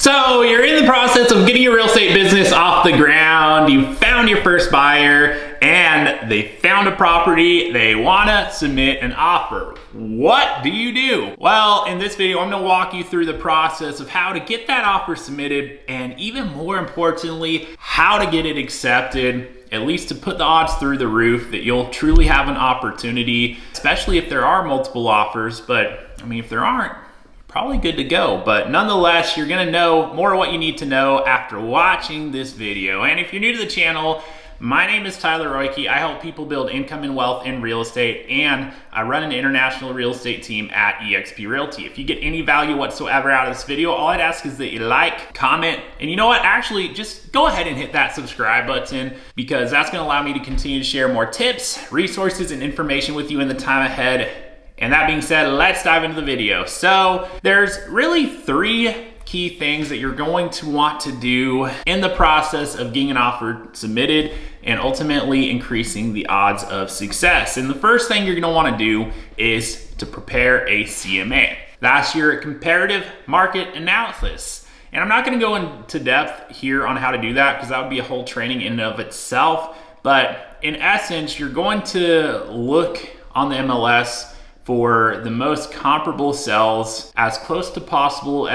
So you're in the process of getting your real estate business off the ground. You found your first buyer and they found a property. They wanna submit an offer. What do you do? Well, in this video, I'm gonna walk you through the process of how to get that offer submitted and even more importantly, how to get it accepted, at least to put the odds through the roof that you'll truly have an opportunity, especially if there are multiple offers. But I mean, if there aren't, probably good to go. But nonetheless, you're gonna know more of what you need to know after watching this video. And if you're new to the channel, my name is Tyler Roicki. I help people build income and wealth in real estate, and I run an international real estate team at eXp Realty. If you get any value whatsoever out of this video, all I'd ask is that you like, comment, and you know what? Actually, just go ahead and hit that subscribe button because that's gonna allow me to continue to share more tips, resources, and information with you in the time ahead. And that being said, let's dive into the video. So there's really three key things that you're going to want to do in the process of getting an offer submitted and ultimately increasing the odds of success. And the first thing you're gonna wanna do is to prepare a CMA. That's your comparative market analysis. And I'm not gonna go into depth here on how to do that because that would be a whole training in and of itself. But in essence, you're going to look on the MLS for the most comparable sales as close to possible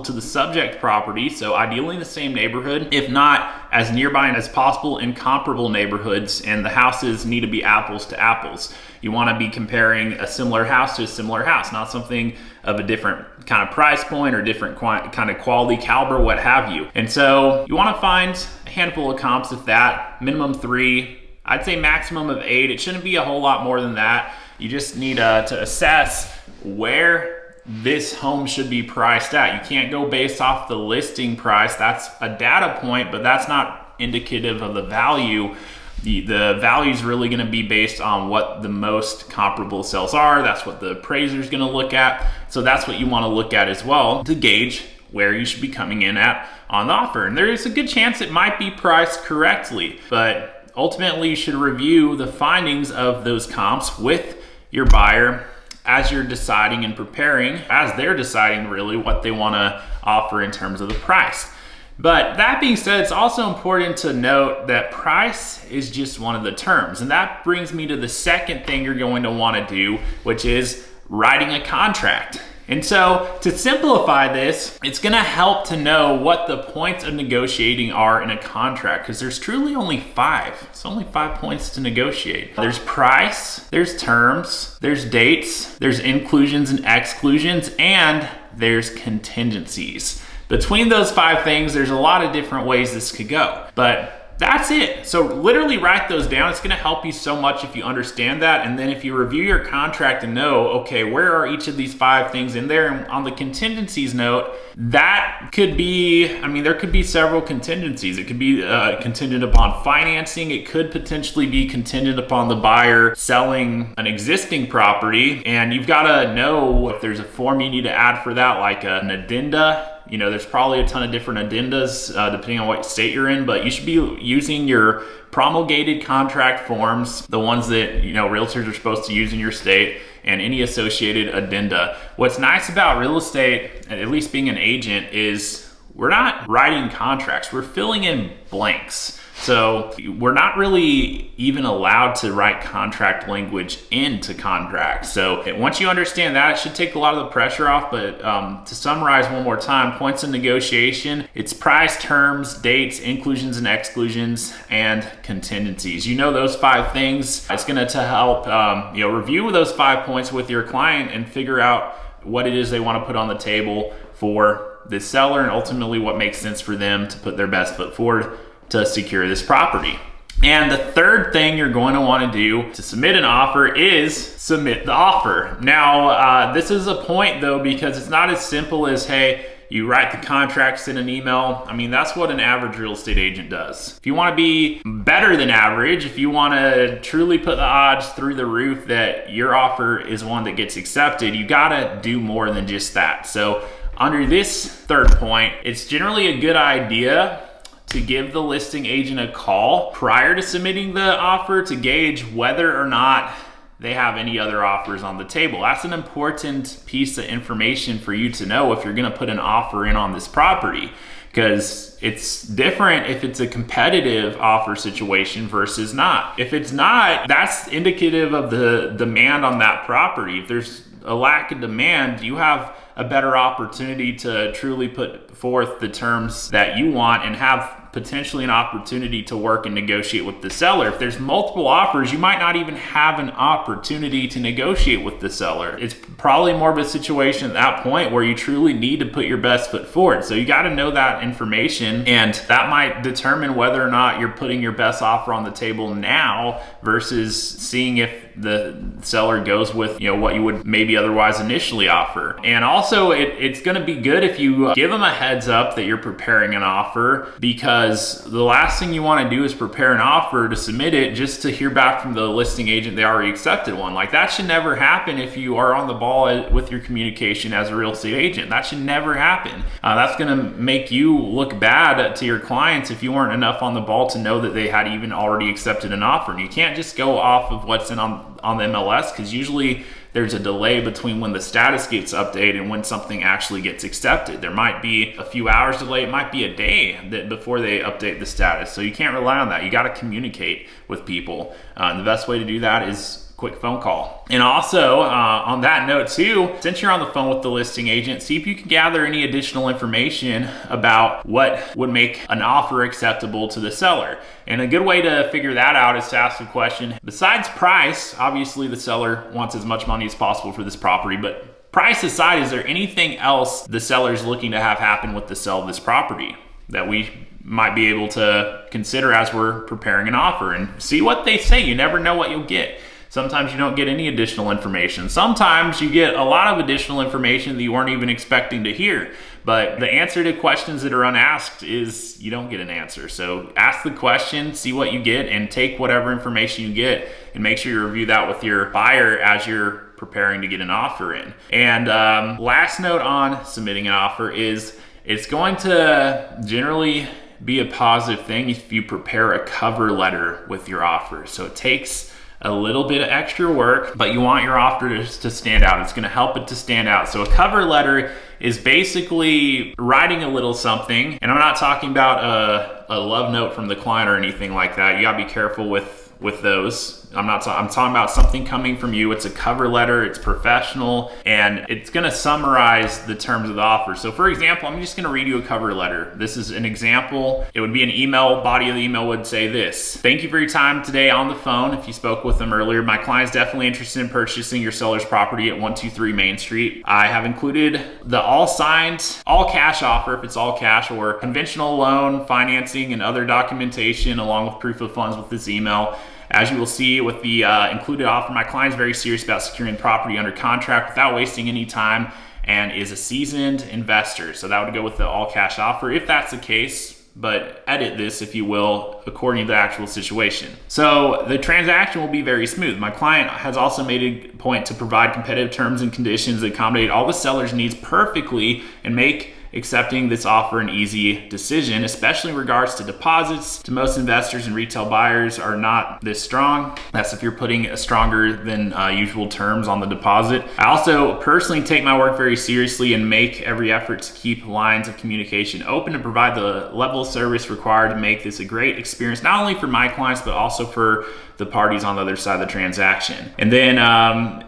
to the subject property. So ideally in the same neighborhood, if not as nearby as possible in comparable neighborhoods, and the houses need to be apples to apples. You want to be comparing a similar house to a similar house, not something of a different kind of price point or different kind of quality, caliber, what have you. And so you want to find a handful of comps, if that, minimum 3, I'd say maximum of 8. It shouldn't be a whole lot more than that. You just need to assess where this home should be priced at. You can't go based off the listing price. That's a data point, but that's not indicative of the value. The value is really gonna be based on what the most comparable sales are. That's what the appraiser is gonna look at. So that's what you wanna look at as well to gauge where you should be coming in at on the offer. And there is a good chance it might be priced correctly, but ultimately you should review the findings of those comps with your buyer as you're deciding and preparing, as they're deciding really what they want to offer in terms of the price. But that being said, it's also important to note that price is just one of the terms. And that brings me to the second thing you're going to want to do, which is writing a contract. And so to simplify this, it's gonna help to know what the points of negotiating are in a contract, because there's truly only 5. It's only 5 points to negotiate. There's price, there's terms, there's dates, there's inclusions and exclusions, and there's contingencies. Between those 5 things, there's a lot of different ways this could go, but that's it. So literally write those down. It's gonna help you so much if you understand that. And then if you review your contract and know, okay, where are each of these 5 things in there? And on the contingencies note, that could be, I mean, there could be several contingencies. It could be contingent upon financing. It could potentially be contingent upon the buyer selling an existing property. And you've gotta know if there's a form you need to add for that, like an addenda. You know, there's probably a ton of different addendas depending on what state you're in, but you should be using your promulgated contract forms, the ones that, you know, realtors are supposed to use in your state, and any associated addenda. What's nice about real estate, at least being an agent, is we're not writing contracts, we're filling in blanks. So we're not really even allowed to write contract language into contracts. So once you understand that, it should take a lot of the pressure off. But to summarize one more time, points of negotiation, it's price, terms, dates, inclusions and exclusions, and contingencies. You know those 5 things. It's gonna help review those 5 points with your client and figure out what it is they wanna put on the table for the seller and ultimately what makes sense for them to put their best foot forward to secure this property. And the third thing you're going to want to do to submit an offer is submit the offer. Now, this is a point though, because it's not as simple as, hey, you write the contract, send an email. I mean, that's what an average real estate agent does. If you want to be better than average, if you want to truly put the odds through the roof that your offer is one that gets accepted, you got to do more than just that. So under this third point, it's generally a good idea to give the listing agent a call prior to submitting the offer to gauge whether or not they have any other offers on the table. That's an important piece of information for you to know if you're going to put an offer in on this property, because it's different if it's a competitive offer situation versus not. If it's not, that's indicative of the demand on that property. If there's a lack of demand, you have a better opportunity to truly put forth the terms that you want and have potentially an opportunity to work and negotiate with the seller. If there's multiple offers, you might not even have an opportunity to negotiate with the seller. It's probably more of a situation at that point where you truly need to put your best foot forward. So you got to know that information, and that might determine whether or not you're putting your best offer on the table now versus seeing if the seller goes with, you know, what you would maybe otherwise initially offer. And also it's going to be good if you give them a heads up that you're preparing an offer, because the last thing you want to do is prepare an offer to submit it just to hear back from the listing agent they already accepted one. Like, that should never happen if you are on the ball with your communication as a real estate agent. That should never happen. That's going to make you look bad to your clients if you weren't enough on the ball to know that they had even already accepted an offer. And you can't just go off of what's in on the MLS, because usually there's a delay between when the status gets updated and when something actually gets accepted. There might be a few hours delay. It might be a day before they update the status. So you can't rely on that. You got to communicate with people. And the best way to do that is quick phone call. And also on that note too, since you're on the phone with the listing agent, see if you can gather any additional information about what would make an offer acceptable to the seller. And a good way to figure that out is to ask the question, besides price, obviously the seller wants as much money as possible for this property, but price aside, is there anything else the seller's looking to have happen with the sale of this property that we might be able to consider as we're preparing an offer? And see what they say. You never know what you'll get. Sometimes you don't get any additional information. Sometimes you get a lot of additional information that you weren't even expecting to hear. But the answer to questions that are unasked is you don't get an answer. So ask the question, see what you get, and take whatever information you get and make sure you review that with your buyer as you're preparing to get an offer in. And last note on submitting an offer is it's going to generally be a positive thing if you prepare a cover letter with your offer. So it takes a little bit of extra work, but you want your offer to stand out. It's going to help it to stand out. So a cover letter is basically writing a little something, and I'm not talking about a love note from the client or anything like that. You got to be careful with those. I'm talking about something coming from you. It's a cover letter, it's professional, and it's gonna summarize the terms of the offer. So for example, I'm just gonna read you a cover letter. This is an example. It would be an email, body of the email would say this: thank you for your time today on the phone. If you spoke with them earlier, my client's definitely interested in purchasing your seller's property at 123 Main Street. I have included the all signed, all cash offer, if it's all cash, or conventional loan, financing, and other documentation along with proof of funds with this email. As you will see with the included offer, my client is very serious about securing the property under contract without wasting any time and is a seasoned investor. So that would go with the all cash offer if that's the case, but edit this, if you will, according to the actual situation. So the transaction will be very smooth. My client has also made a point to provide competitive terms and conditions that accommodate all the seller's needs perfectly and make accepting this offer an easy decision, especially in regards to deposits. To most investors and retail buyers are not this strong. That's if you're putting a stronger than usual terms on the deposit. I also personally take my work very seriously and make every effort to keep lines of communication open and provide the level of service required to make this a great experience, not only for my clients, but also for the parties on the other side of the transaction. And then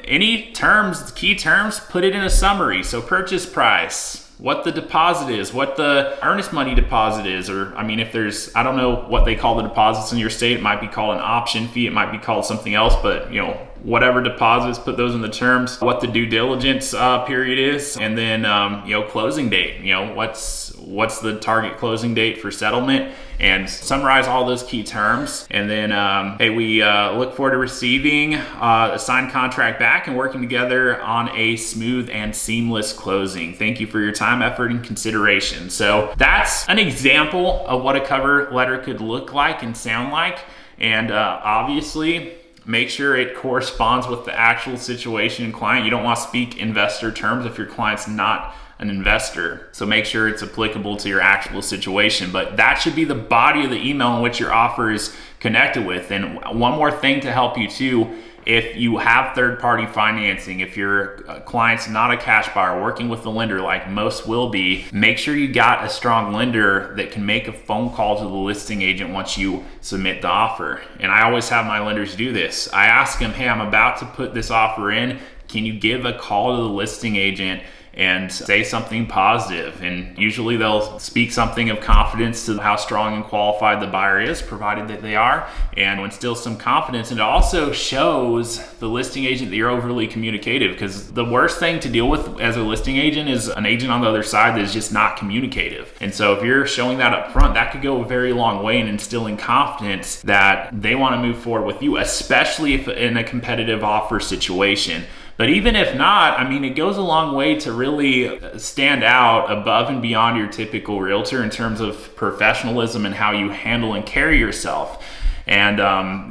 any terms, key terms, put it in a summary. So purchase price, what the deposit is, what the earnest money deposit is, or I mean, if there's, I don't know what they call the deposits in your state. It might be called an option fee, it might be called something else, but you know, whatever deposits, put those in the terms, what the due diligence period is, and then you know, closing date, you know, what's the target closing date for settlement, and summarize all those key terms. And then hey, we look forward to receiving a signed contract back and working together on a smooth and seamless closing. Thank you for your time, effort, and consideration. So that's an example of what a cover letter could look like and sound like. And obviously, make sure it corresponds with the actual situation and client. You don't want to speak investor terms if your client's not an investor. So make sure it's applicable to your actual situation. But that should be the body of the email in which your offer is connected with. And one more thing to help you too if you have third-party financing, if your client's not a cash buyer working with the lender like most will be, make sure you got a strong lender that can make a phone call to the listing agent once you submit the offer. And I always have my lenders do this. I ask them, hey, I'm about to put this offer in. Can you give a call to the listing agent and say something positive? And usually they'll speak something of confidence to how strong and qualified the buyer is, provided that they are, and instill some confidence. And it also shows the listing agent that you're overly communicative, because the worst thing to deal with as a listing agent is an agent on the other side that is just not communicative. And so if you're showing that up front, that could go a very long way in instilling confidence that they want to move forward with you, especially if in a competitive offer situation. But even if not, I mean, it goes a long way to really stand out above and beyond your typical realtor in terms of professionalism and how you handle and carry yourself. And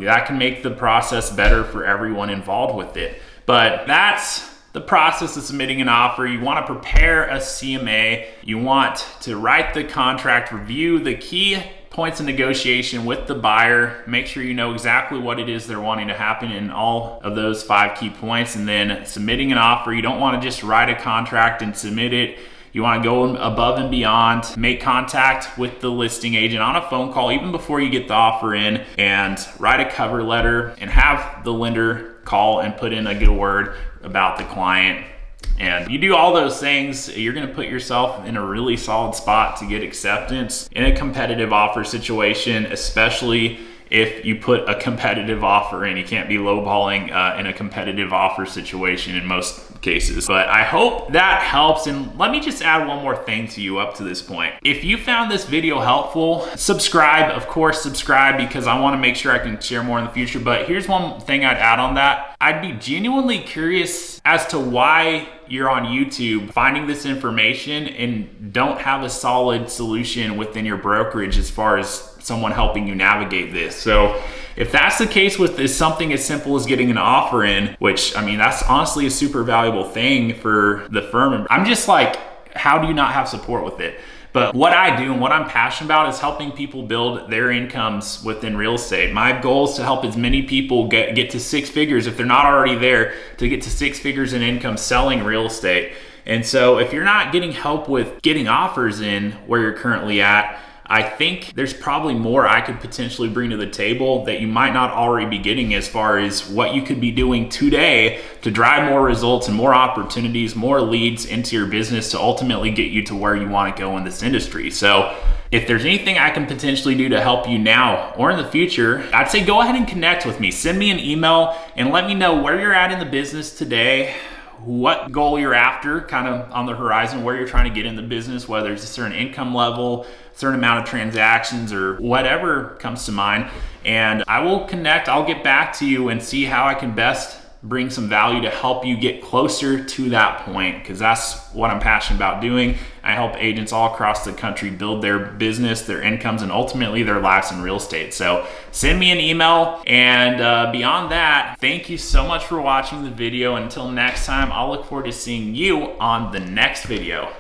that can make the process better for everyone involved with it. But that's the process of submitting an offer. You want to prepare a CMA. You want to write the contract, review the key points of negotiation with the buyer, make sure you know exactly what it is they're wanting to happen in all of those 5 key points, and then submitting an offer. You don't want to just write a contract and submit it. You want to go above and beyond, make contact with the listing agent on a phone call even before you get the offer in, and write a cover letter and have the lender call and put in a good word about the client. And you do all those things, you're going to put yourself in a really solid spot to get acceptance in a competitive offer situation, especially if you put a competitive offer in. You can't be lowballing in a competitive offer situation in most cases. But I hope that helps. And let me just add one more thing to you up to this point. If you found this video helpful, subscribe. Of course, subscribe, because I want to make sure I can share more in the future. But here's one thing I'd add on that. I'd be genuinely curious as to why you're on YouTube finding this information and don't have a solid solution within your brokerage as far as someone helping you navigate this. So if that's the case with this, something as simple as getting an offer in, which, I mean, that's honestly a super valuable thing for the firm. I'm just like, how do you not have support with it? But what I do and what I'm passionate about is helping people build their incomes within real estate. My goal is to help as many people get to 6 figures, if they're not already there, to get to 6 figures in income selling real estate. And so if you're not getting help with getting offers in where you're currently at, I think there's probably more I could potentially bring to the table that you might not already be getting, as far as what you could be doing today to drive more results and more opportunities, more leads into your business to ultimately get you to where you want to go in this industry. So if there's anything I can potentially do to help you now or in the future, I'd say go ahead and connect with me. Send me an email and let me know where you're at in the business today, what goal you're after kind of on the horizon, where you're trying to get in the business, whether it's a certain income level, certain amount of transactions, or whatever comes to mind. And I will connect, I'll get back to you and see how I can best bring some value to help you get closer to that point, because that's what I'm passionate about doing. I help agents all across the country build their business, their incomes, and ultimately their lives in real estate. So send me an email. And beyond that, thank you so much for watching the video. Until next time, I'll look forward to seeing you on the next video.